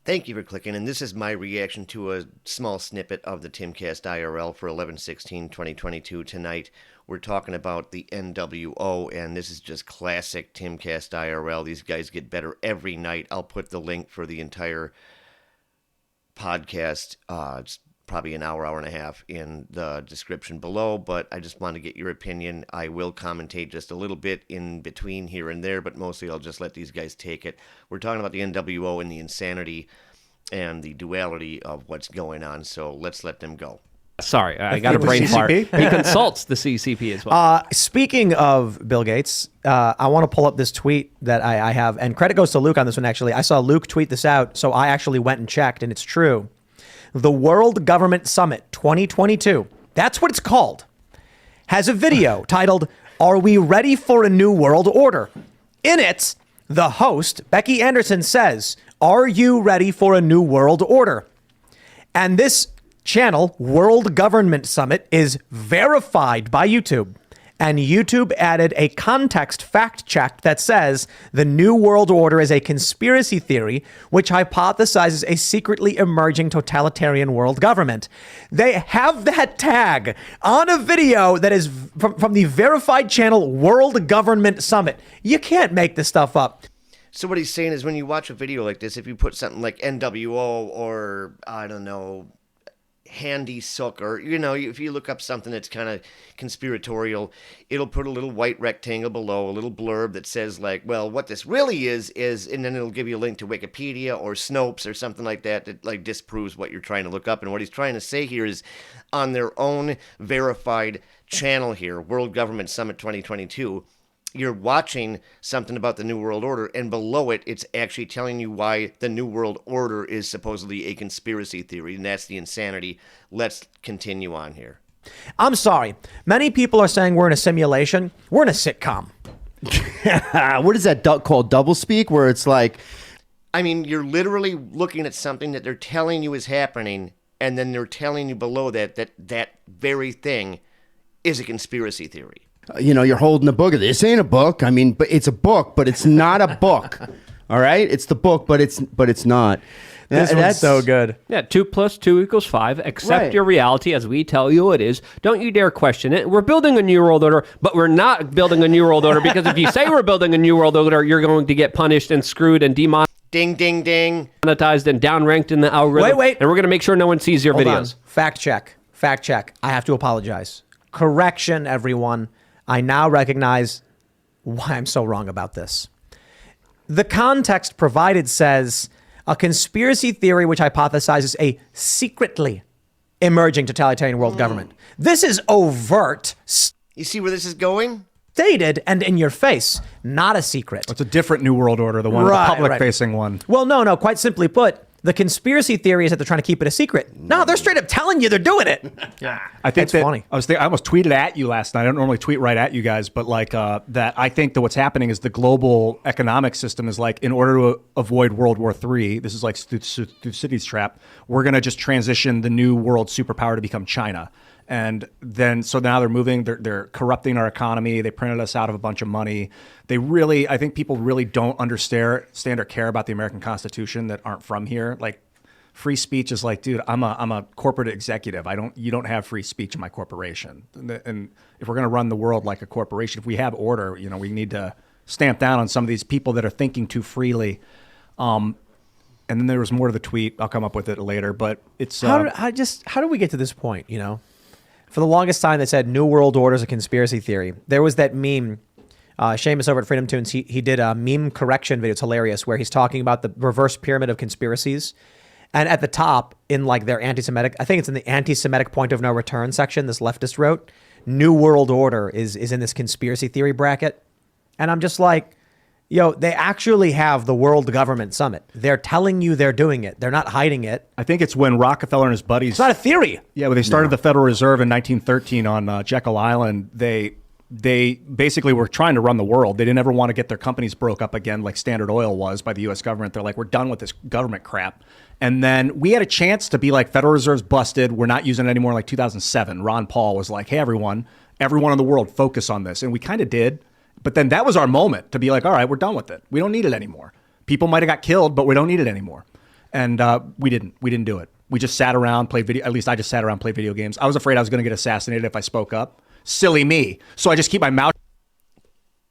Thank you for clicking, and this is my reaction to a small snippet of the Timcast IRL for 11/16/2022. Tonight, we're talking about the NWO, and this is just classic Timcast IRL. These guys get better every night. I'll put the link for the entire podcast, it's probably an hour and a half, in the description below, but I just want to get your opinion. I will commentate just a little bit in between here and there, but mostly I'll just let these guys take it. We're talking about the NWO and the insanity and the duality of what's going on, so let's let them go. Sorry, I got a brain fart. He consults the CCP as well. Speaking of Bill Gates, I want to pull up this tweet that I have, and credit goes to Luke on this one, actually. I saw Luke tweet this out, so I actually went and checked, and it's true. The World Government Summit 2022, that's what it's called, has a video titled, "Are We Ready for a New World Order?" In it, the host, Becky Anderson, says, "Are you ready for a new world order?" And this channel, World Government Summit, is verified by YouTube. And YouTube added a context fact check that says the New World Order is a conspiracy theory which hypothesizes a secretly emerging totalitarian world government. They have that tag on a video that is from the verified channel World Government Summit. You can't make this stuff up. So what he's saying is, when you watch a video like this, if you put something like NWO or, I don't know, Handy Sook, or, you know, if you look up something that's kind of conspiratorial, it'll put a little white rectangle below, a little blurb that says, like, well, what this really is, and then it'll give you a link to Wikipedia or Snopes or something like that like disproves what you're trying to look up. And what he's trying to say here is, on their own verified channel here, World Government Summit 2022, you're watching something about the New World Order, and below it, it's actually telling you why the New World Order is supposedly a conspiracy theory, and that's the insanity. Let's continue on here. I'm sorry. Many people are saying we're in a simulation. We're in a sitcom. What is that called? Doublespeak, where it's like... I mean, you're literally looking at something that they're telling you is happening, and then they're telling you below that very thing is a conspiracy theory. You know, you're holding a book. This ain't a book. I mean, but it's a book, but it's not a book. All right, it's the book, but it's not. This one's so good. Yeah, 2 + 2 = 5. Accept Right. your reality as we tell you it is. Don't you dare question it. We're building a new world order, but we're not building a new world order, because if you say we're building a new world order, you're going to get punished and screwed and demonetized. Ding, ding, ding. Monetized and downranked in the algorithm. Wait. And we're going to make sure no one sees your Hold videos. on. Fact check. I have to apologize. Correction, everyone. I now recognize why I'm so wrong about this. The context provided says a conspiracy theory which hypothesizes a secretly emerging totalitarian world government. This is overt, You see where this is going? stated, and in your face, not a secret. It's a different New World Order, the one, the public-facing one. Well, no. Quite simply put, the conspiracy theory is that they're trying to keep it a secret. No, they're straight up telling you they're doing it. Yeah, I think it's that funny. I almost tweeted at you last night. I don't normally tweet right at you guys, but like that, I think that what's happening is the global economic system is like, in order to avoid World War III, this is like Thucydides' trap. We're gonna just transition the new world superpower to become China. And then, so now they're moving, they're corrupting our economy. They printed us out of a bunch of money. They really, I think people really don't understand or care about the American Constitution that aren't from here. Like, free speech is like, dude, I'm a corporate executive. You don't have free speech in my corporation. And if we're going to run the world like a corporation, if we have order, you know, we need to stamp down on some of these people that are thinking too freely. And then there was more to the tweet. I'll come up with it later, but it's How do we get to this point, you know? For the longest time, they said New World Order is a conspiracy theory. There was that meme, Seamus over at Freedom Tunes, he did a meme correction video. It's hilarious, where he's talking about the reverse pyramid of conspiracies. And at the top, in like their anti-Semitic, I think it's in the anti-Semitic point of no return section, this leftist wrote, New World Order is in this conspiracy theory bracket. And I'm just like, yo, they actually have the World Government Summit. They're telling you they're doing it. They're not hiding it. I think it's when Rockefeller and his buddies... It's not a theory. Yeah, when they started the Federal Reserve in 1913 on Jekyll Island, they basically were trying to run the world. They didn't ever want to get their companies broke up again like Standard Oil was by the U.S. government. They're like, we're done with this government crap. And then we had a chance to be like, Federal Reserve's busted. We're not using it anymore. Like 2007, Ron Paul was like, hey, everyone in the world, focus on this. And we kind of did. But then that was our moment to be like, all right, we're done with it. We don't need it anymore. People might have got killed, but we don't need it anymore. And we didn't do it. We just sat around, played video. At least I just sat around, played video games. I was afraid I was going to get assassinated if I spoke up. Silly me. So I just keep my mouth.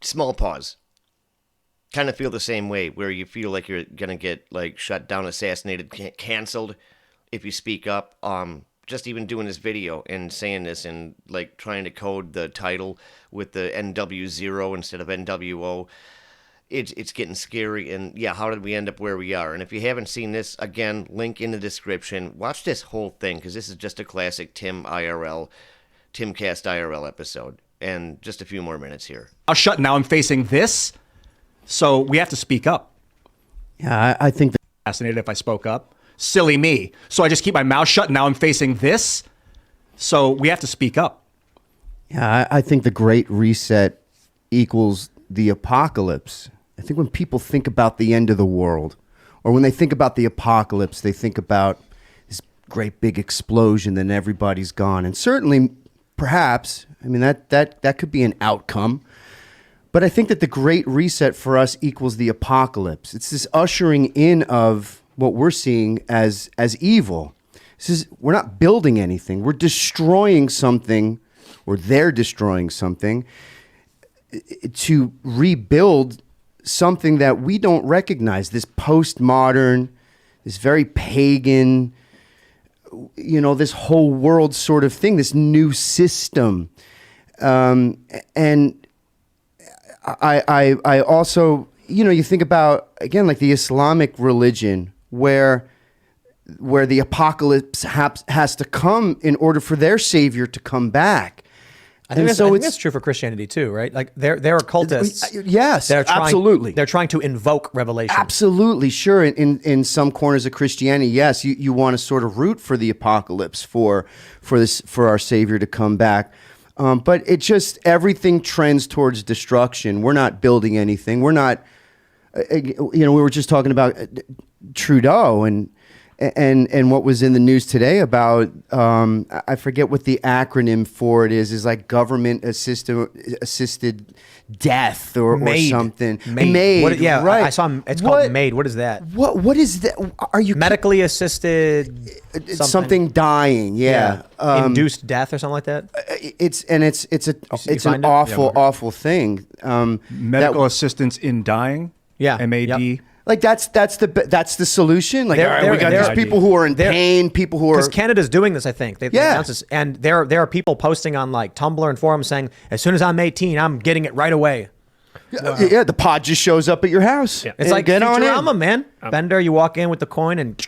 Small pause. Kind of feel the same way, where you feel like you're gonna get like shut down, assassinated, canceled if you speak up. Just even doing this video and saying this and like trying to code the title with the NW0 instead of NWO. It's getting scary. And yeah, how did we end up where we are? And if you haven't seen this, again, link in the description. Watch this whole thing, because this is just a classic Timcast IRL episode. And just a few more minutes here. I'll shut. Now I'm facing this. So we have to speak up. Yeah, I think that Fascinated if I spoke up. Silly me. So I just keep my mouth shut. Now I'm facing this. So we have to speak up. Yeah, I think the Great Reset equals the apocalypse. I think when people think about the end of the world, or when they think about the apocalypse, they think about this great big explosion, then everybody's gone. And certainly, perhaps, I mean, that could be an outcome. But I think that the Great Reset for us equals the apocalypse. It's this ushering in of what we're seeing as evil. We're not building anything. We're destroying something, or they're destroying something, to rebuild something that we don't recognize. This postmodern, this very pagan, this whole world sort of thing, this new system. And I also, you think about, again, like the Islamic religion, where the apocalypse has to come in order for their savior to come back. I think that's true for Christianity too, right? Like there are cultists. Yes, absolutely. They're trying to invoke revelation. Absolutely, sure. In some corners of Christianity, yes, you want to sort of root for the apocalypse, for our Savior to come back. But it just, everything trends towards destruction. We're not building anything. We're not. We were just talking about Trudeau and what was in the news today about, I forget what the acronym for it is like government assisted death or something. MAID. Right. I saw it's called MAID. What is that? What is that? Are you medically assisted something dying? Yeah. Induced death or something like that. It's an awful thing. Medical assistance in dying. Yeah. MAD. Yep. Like that's the solution. Like, all right, we got these people who are in pain, people who are, because Canada's doing this. I think they announced this, and there are people posting on like Tumblr and forums saying, as soon as I'm 18, I'm getting it right away. Yeah, the pod just shows up at your house. Yeah. It's like get on Futurama, in. man. Bender, you walk in with the coin and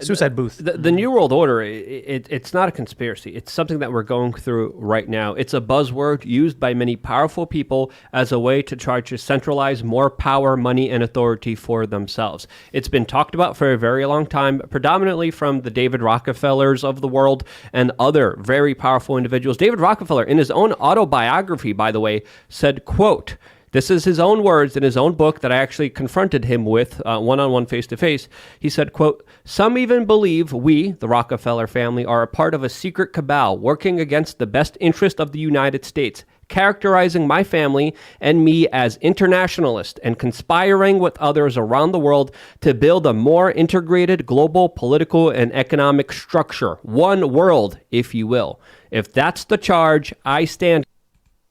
suicide booth. The New World Order, it's not a conspiracy. It's something that we're going through right now. It's a buzzword used by many powerful people as a way to try to centralize more power, money, and authority for themselves. It's been talked about for a very long time, predominantly from the David Rockefellers of the world and other very powerful individuals. David Rockefeller, in his own autobiography, by the way, said, quote, this is his own words in his own book that I actually confronted him with one-on-one, face-to-face. He said, quote, some even believe we, the Rockefeller family, are a part of a secret cabal working against the best interest of the United States, characterizing my family and me as internationalist and conspiring with others around the world to build a more integrated global political and economic structure. One world, if you will. If that's the charge, I stand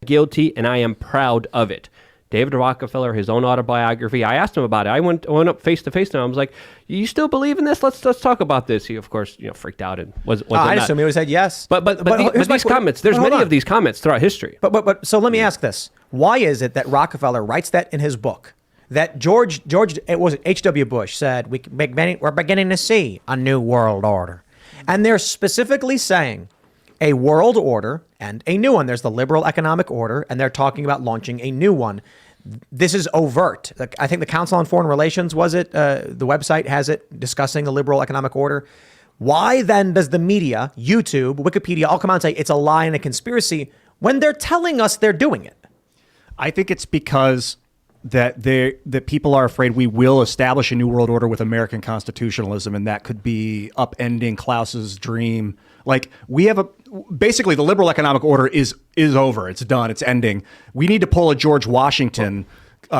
guilty and I am proud of it. David Rockefeller, his own autobiography. I asked him about it. I went up face to face to him. I was like, "You still believe in this? Let's talk about this." He, of course, freaked out and was. I assume he would have said yes. But these comments. There's many of these comments throughout history. But so let me ask this: why is it that Rockefeller writes that in his book? That George, it was H.W. Bush said we're beginning to see a new world order, and they're specifically saying a world order and a new one. There's the liberal economic order, and they're talking about launching a new one. This is overt. I think the Council on Foreign Relations, the website has it discussing the liberal economic order. Why then does the media, YouTube, Wikipedia, all come out and say it's a lie and a conspiracy when they're telling us they're doing it? I think it's because that people are afraid we will establish a new world order with American constitutionalism, and that could be upending Klaus's dream. Like, we have basically the liberal economic order is over. It's done. It's ending. We need to pull a George Washington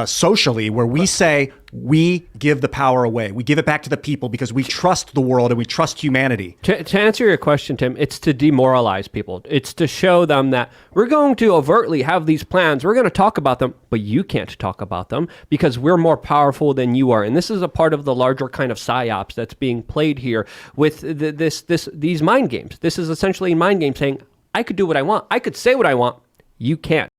socially, where we say we give the power away. We give it back to the people because we trust the world and we trust humanity. To answer your question, Tim, it's to demoralize people. It's to show them that we're going to overtly have these plans. We're going to talk about them, but you can't talk about them because we're more powerful than you are. And this is a part of the larger kind of psyops that's being played here with these mind games. This is essentially a mind game saying, I could do what I want. I could say what I want. You can't.